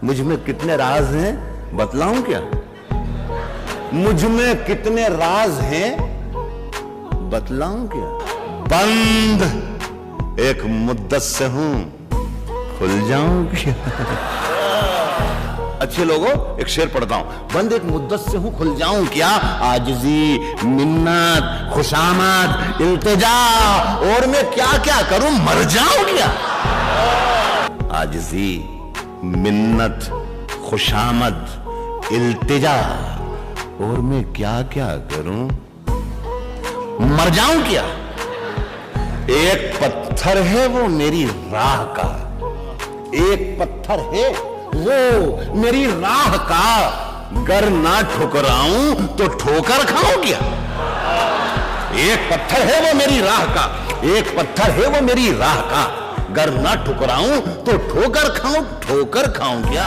मुझ में कितने राज हैं बतलाऊं क्या? मुझ में कितने राज हैं बतलाऊं क्या? बंद एक मुद्दत से हूं, खुल जाऊं क्या? अच्छे लोगों, एक शेर पढ़ता हूं। बंद एक मुद्दत से हूं, खुल जाऊं क्या? आजिजी, मिन्नत, खुशामद, इल्तिजा, और मैं क्या क्या करूं, मर जाऊं क्या? आजिजी, मिन्नत, खुशामद, इल्तिजा, और मैं क्या क्या करूं, मर जाऊं क्या? एक पत्थर है वो मेरी राह का, एक पत्थर है वो मेरी राह का, गर ना ठुकराऊं तो ठोकर खाऊं क्या? एक पत्थर है वो मेरी राह का, एक पत्थर है वो मेरी राह का, गर ना ठुकराऊं तो ठोकर खाऊं क्या?